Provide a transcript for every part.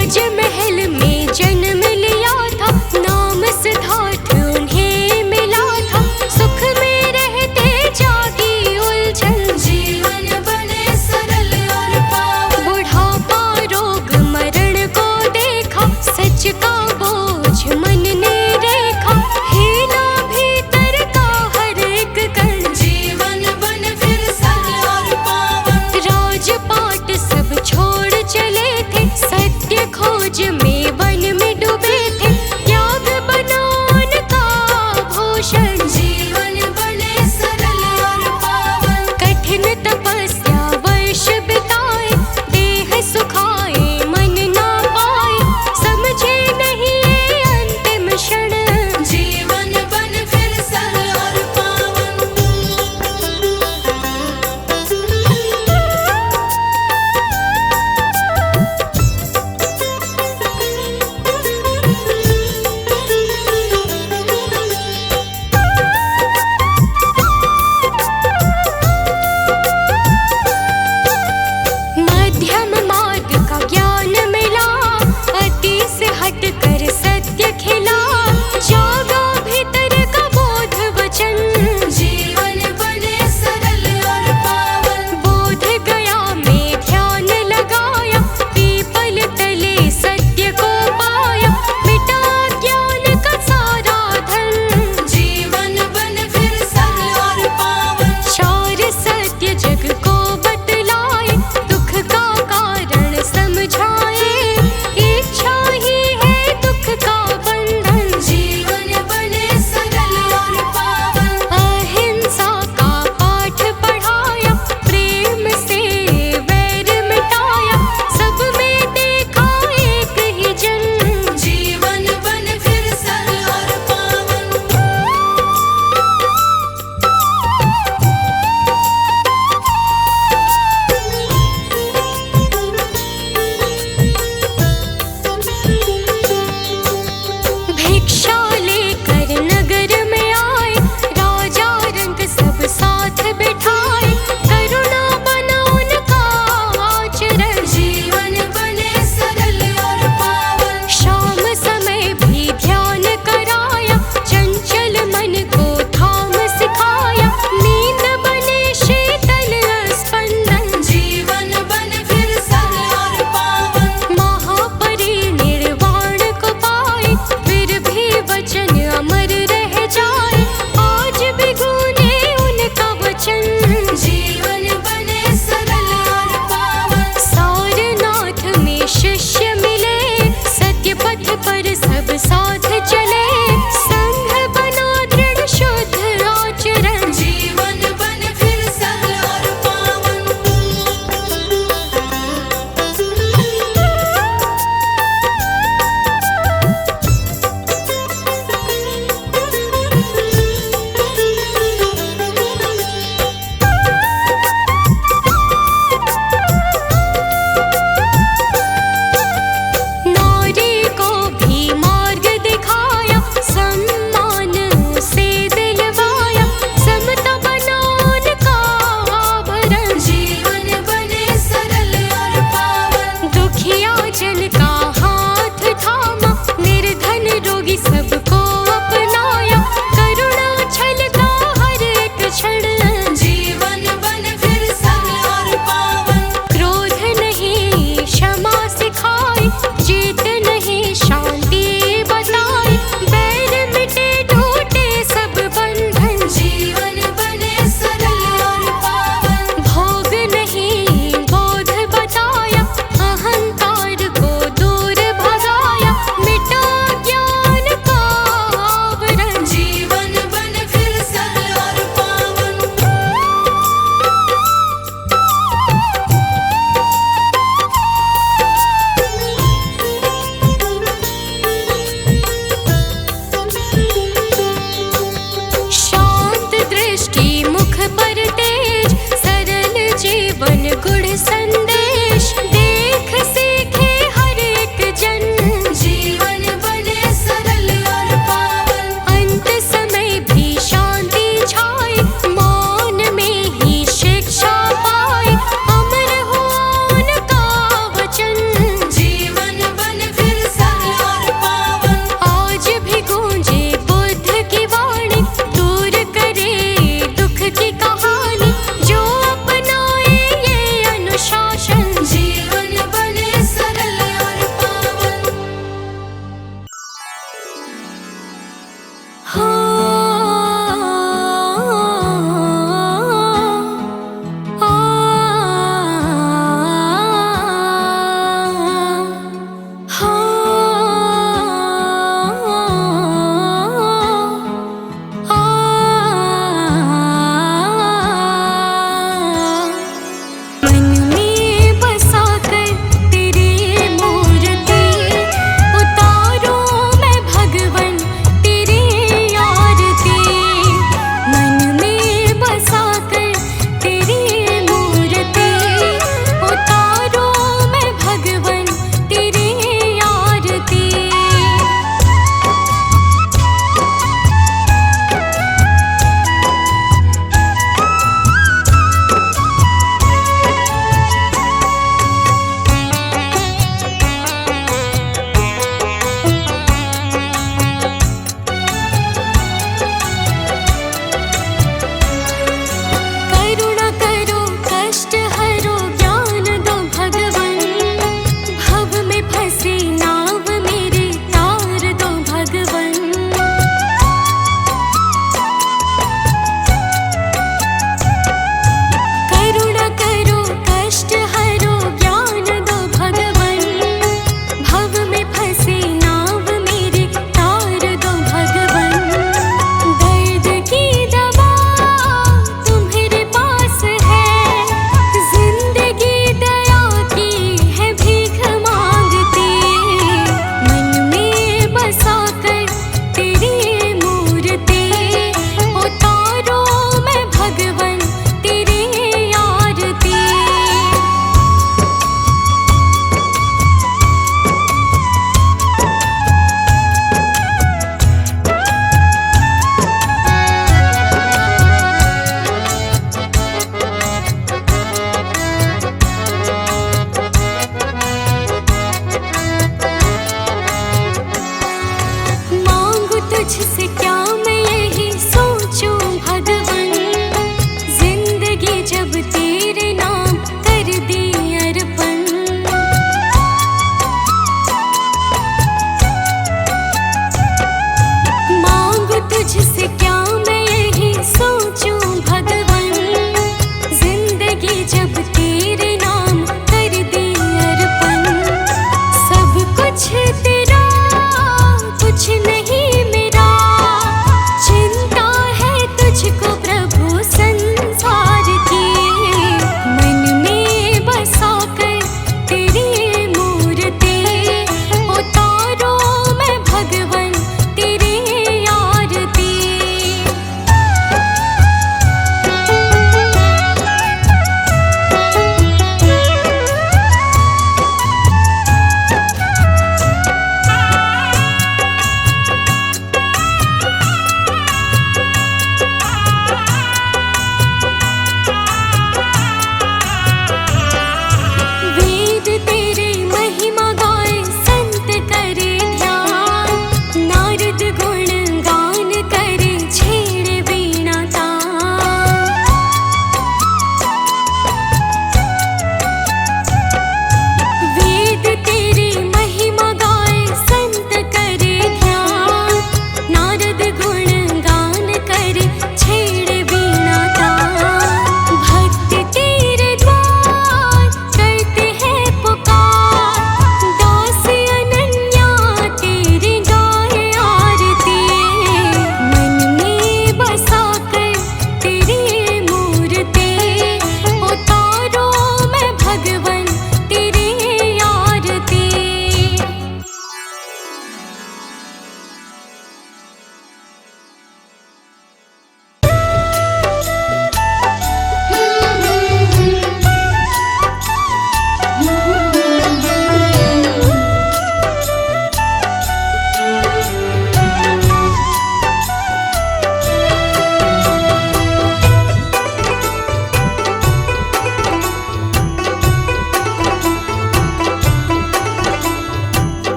राजमहल में जन्म लिया था, नाम सिद्धार्थ उन्हें मिला था। सुख में रहते जागी उलझन, जीवन बने सरल और पावन। बुढ़ापा रोग मरण को देखा, सच का बोझ मन ने देखा। हीना भीतर का हर एक कण, जीवन बन फिर सरल और पावन। राजपाट सब छोड़ चले थे, सत्य खोज में वन में डूबे थे। त्याग बना उनका भूषण, जीवन बने सरल और पावन। कठिन तपस्या वर्ष बिताए, देह सुखाए मन ना पाए। समझे नहीं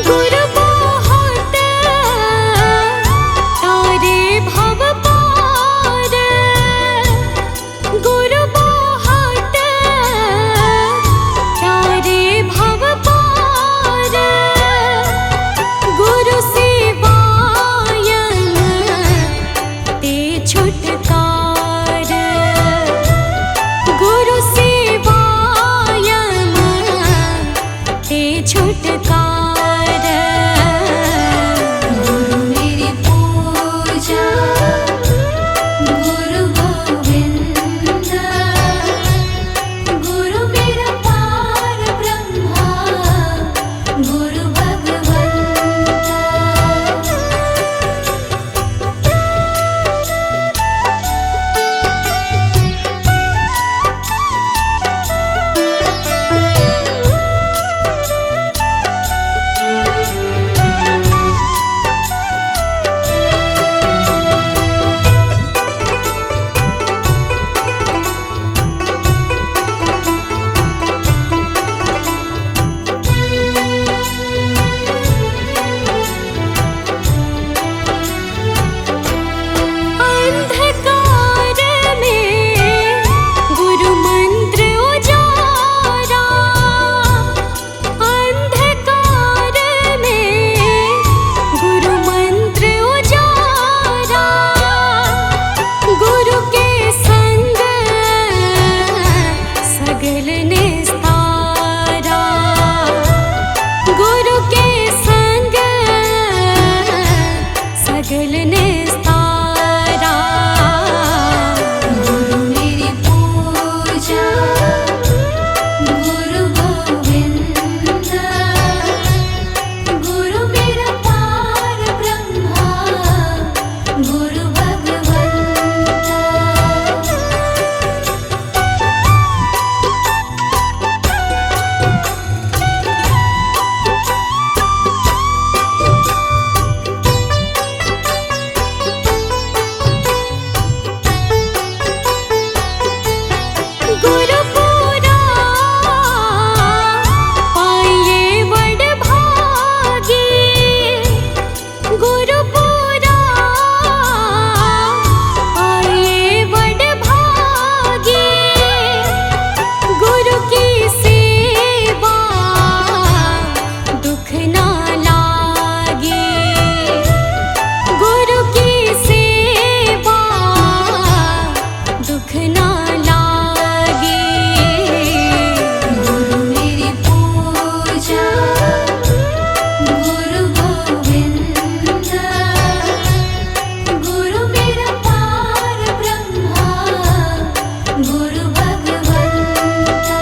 गुरु बहुत तारे भव पार, गुरु बहुत तारे भव पार, गुरु सेवायन ते छुटकार, गुरु सेवायन ते छुटकार। गुरु मेरी पूजा गुरु गोविंद, गुरु मेरा पार ब्रह्मा गुरु भगवंता। अंधकार में गुरु मंत्र उजारा, अंधकार में गुरु मंत्र उजारा, गुरु के संग सगल निस्तारा, गुरु के संग सगल निस्तारा। गुरु मेरी पूजा गुरु गोविंद, गुरु मेरा पार ब्रह्मा गुरु भगवंता। गुरु पूरा पाइए बड़ भागी, गुरु पूरा पाइए बड़ भागी, गुरु की सेवा दुख ना लागे, गुरु की सेवा दुख ना लागे। गुरु मेरी पूजा गुरु गोविंद, गुरु मेरा पार ब्रह्मा गुरु भगवंता।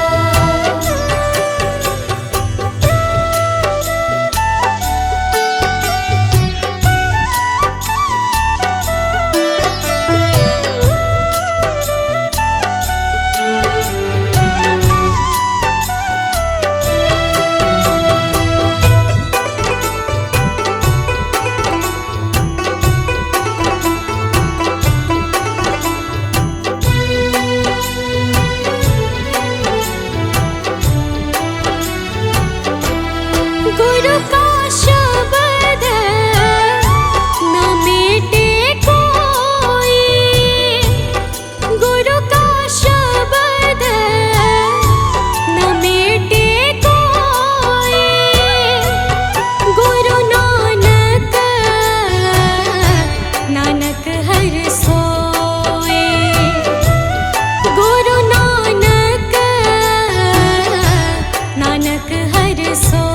गुरु का शब्द न मिटे कोई, गुरु का शब्द न मिटे कोई, गुरु नानक नानक हर सोए, गुरु नानक नानक हर सोए।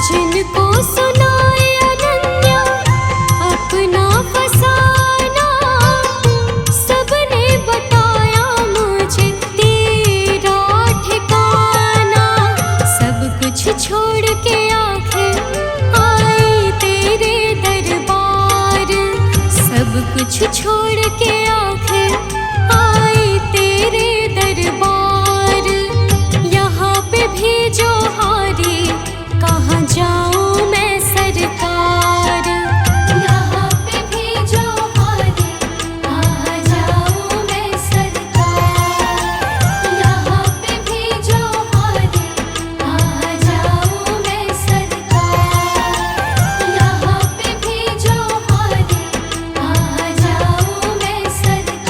जिनको सुनाए अनन्या अपना फसाना, सबने बताया मुझे तेरा ठिकाना। सब कुछ छोड़ के आखिर आई तेरे दरबार, सब कुछ छोड़ के आखिर आई तेरे दरबार। यहाँ पे भी जो हारी कहाँ जाऊँ मैं सरकार, यहाँ पे भी जो हारी कहाँ जाऊँ मैं सरकार, यहाँ पे भी जो हारी कहाँ जाऊँ मैं सरकार, यहाँ पे भी जो हारी कहाँ जाऊँ मैं सरकार।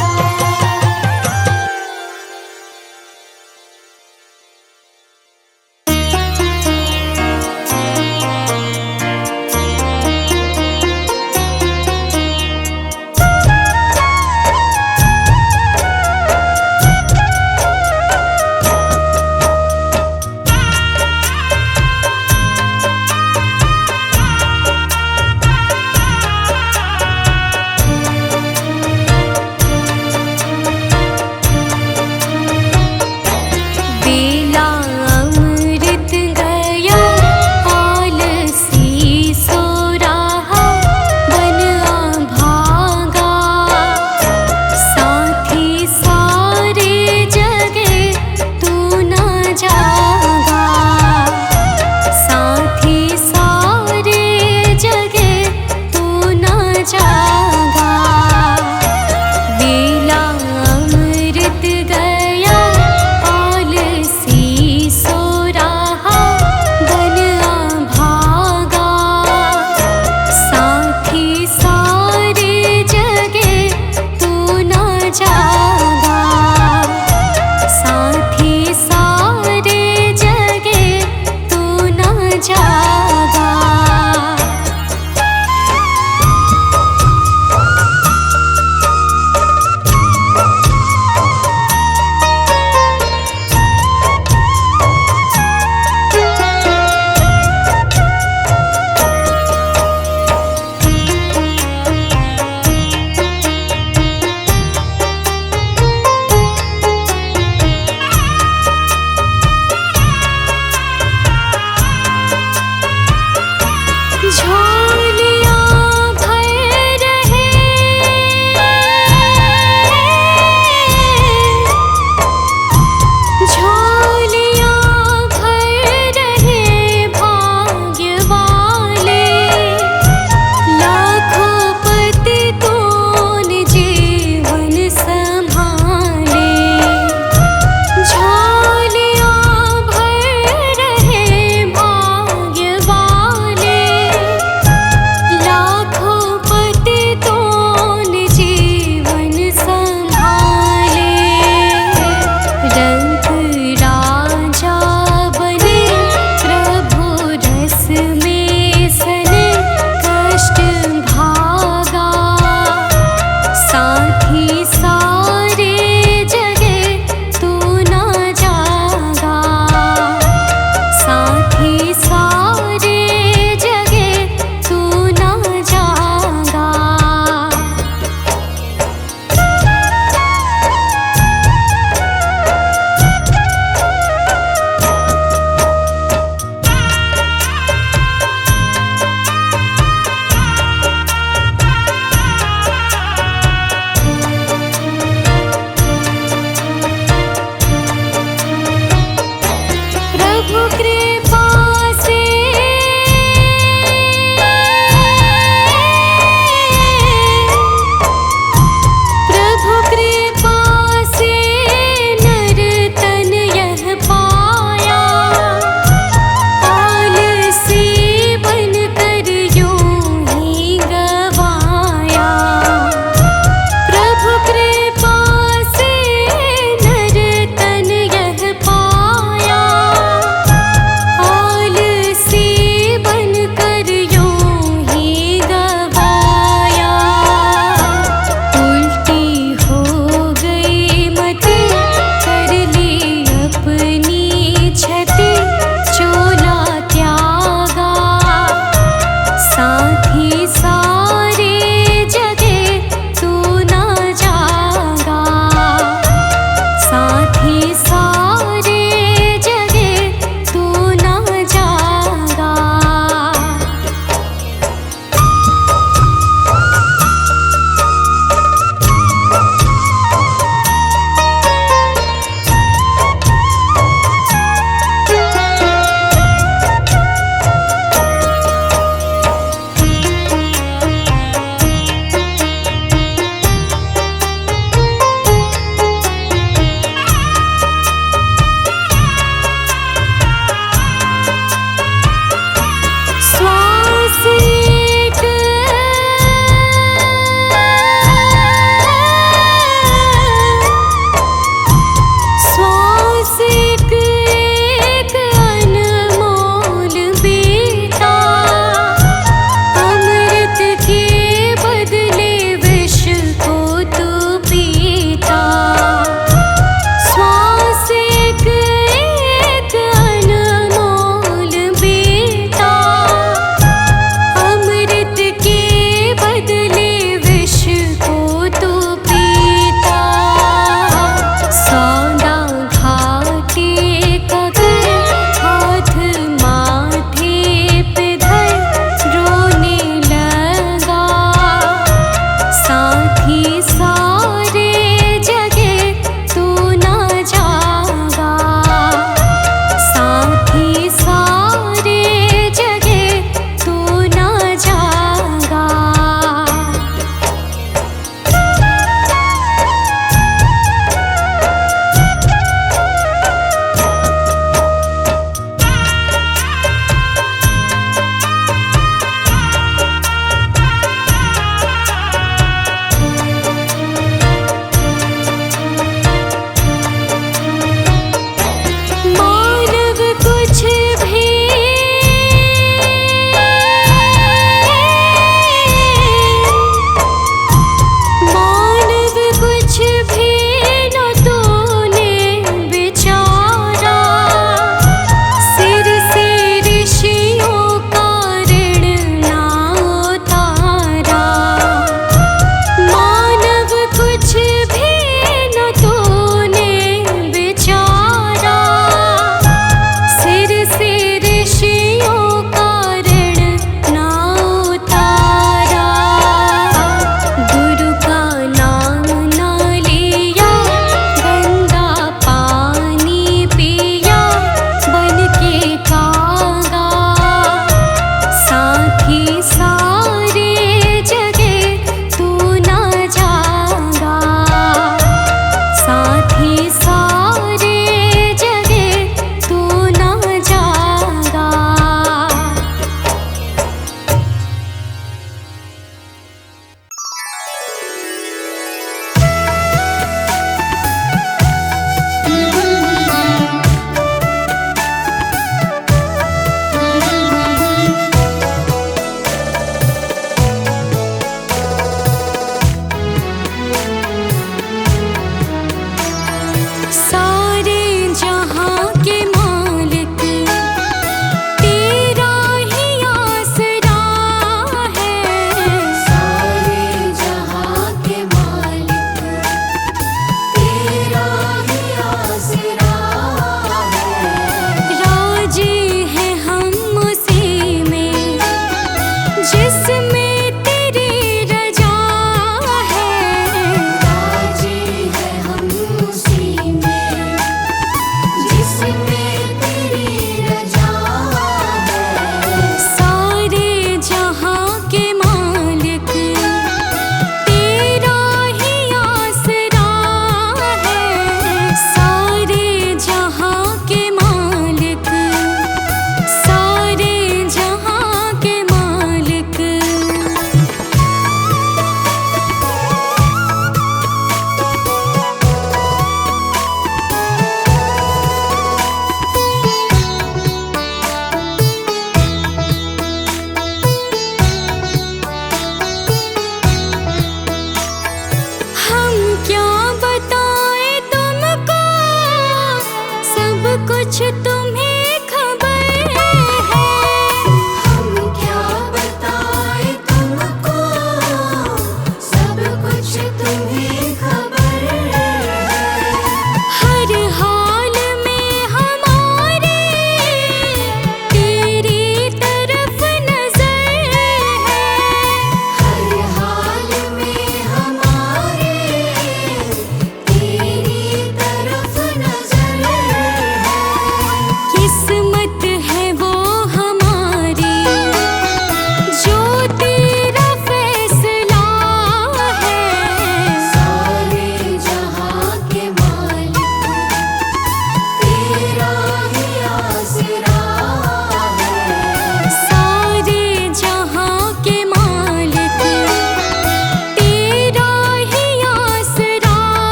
बेला अमृत गया आलसी सो रहा, बन भागा साथी सारे जगे तू न जागा, साथी सारे जगे तू न जागा। बेला अमृत गया आलसी सो रहा, बन भागा साथी सारे जगे तू न जागा, साथी सारे जगे तू न जागा।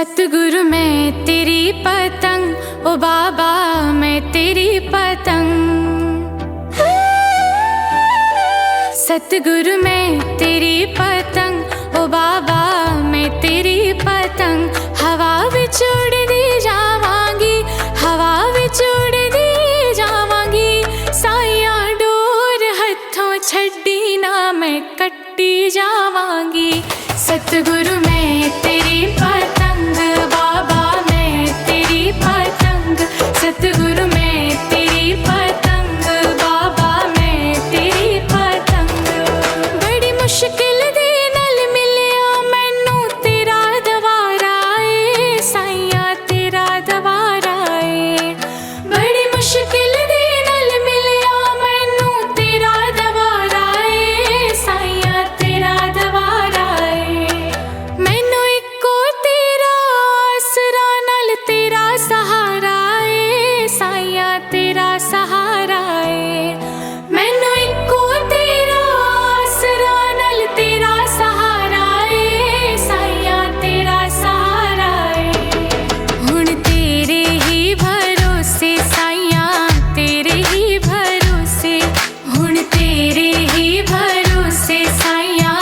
सतगुरु मैं तेरी पतंग, ओ बाबा मैं तेरी पतंग। सतगुरु मैं तेरी पतंग, ओ बाबा मैं तेरी पतंग। हवा विच उड़दी जावांगी, हवा विच उड़दी जावांगी। साइया डोर हथों छड्डी ना मैं कट्टी जावांगी। सतगुरु मैं तेरी पतंग, बाबा मैं तेरी पतंग। सतगुरु मैं तेरी पतंग, बाबा मैं तेरी पतंग। बड़ी मुश्किल दे नाल मिलिया मैनू तेरा दवारा ए, साइया तेरा दवारा ए। बड़ी मुश्किल दे नाल मिलिया मैनू तेरा दवारा ए, साइया तेरा दवारा ए। मैनू इको तेरा आसरा नाल तेरा सहारा ए, साइया तेरा सहारा ए। मैनू इको तेरा आसरा नाल तेरा सहारा ए, साइया तेरा सहारा ए। हुण तेरे ही भरोसे साइया तेरे ही भरोसे, हुण तेरे ही भरोसे साइया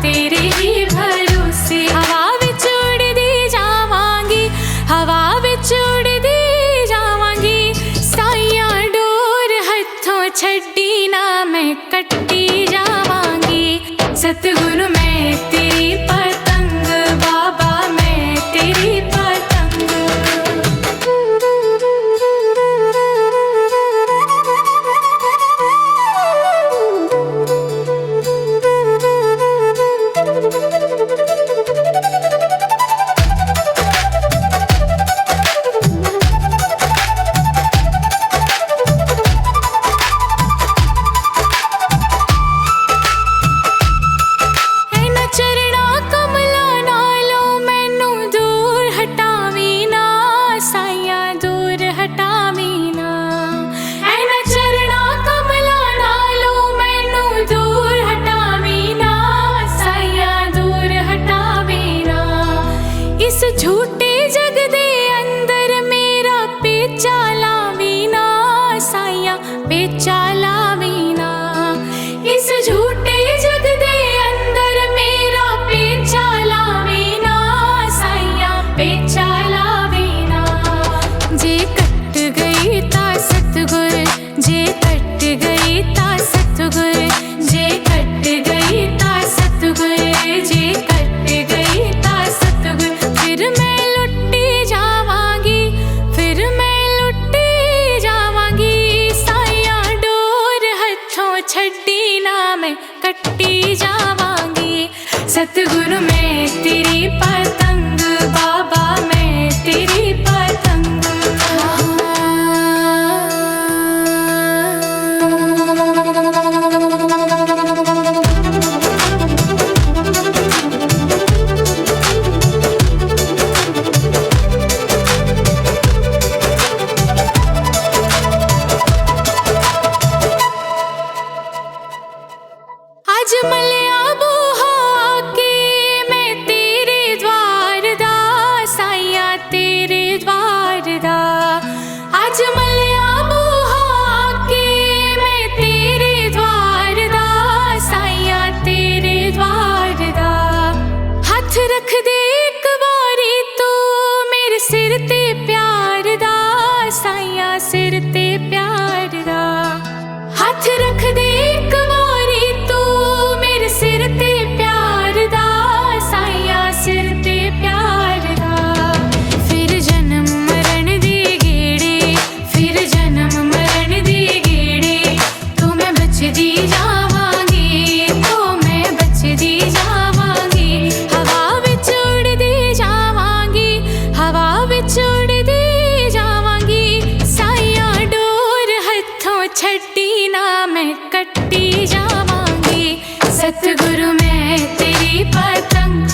तेरे ही भरोसे। हवा विच उड़दी जावांगी, हवा विच उड़दी जावांगी। साइया डोर हथों छड्डी ना मैं कट्टी जावांगी। सतगुरु मैं तेरी पतंग, बाबा मैं तेरी पतंग। ऐना चरणा कमला नालों मैनू दूर हटावी ना, साइया दूर हटावी ना। ऐना चरणा कमला नालों मैनू दूर हटावी ना, साइया दूर हटावी ना। इस झूठे जग दे अंदर मेरा पेचा लावी ना, साइया पेचा लावी ना। इस झूठे जग दे अंदर मेरा पेचा लावी ना, साइया पेचा लावी ना। जे कट गई ता सतगुर, जे कट गई ता सतगुर, जे कट गई ता सतगुर, जे कट गई ता सतगुर। फिर मैं लुट्टी जावांगी, फिर मैं लुट्टी जावांगी। साइया डोर हथों छड्डी ना मैं कट्टी जावांगी। सतगुरु मैं तेरी पतंग, बाबा मैं तेरी पतंग। आज मलिया बूहा के मैं तेरे द्वार दा, साइया तेरे द्वार दा। आज मलिया बूहा के मैं तेरे द्वार दा, साइया तेरे द्वार दा। हथ रख दे एक बारी तू मेरे सिर ते प्यार दा, साइया सिर ते प्यार दा। हथ रख दे एक बारी तू मेरे सिर ते प्यार दा, साइया सिर ते प्यार दा। फिर जन्म मरण दे गेड़े, फिर जन्म मरण दे गेड़े। तो मैं बचदी जावांगी, तो मैं बचदी जावांगी। हवा विच उड़दी जावांगी, हवा विच उड़दी जावांगी। साइया डोर हथों छड्डी ना मैं कट्टी जावांगी। सतगुरु मैं तेरी पतंग,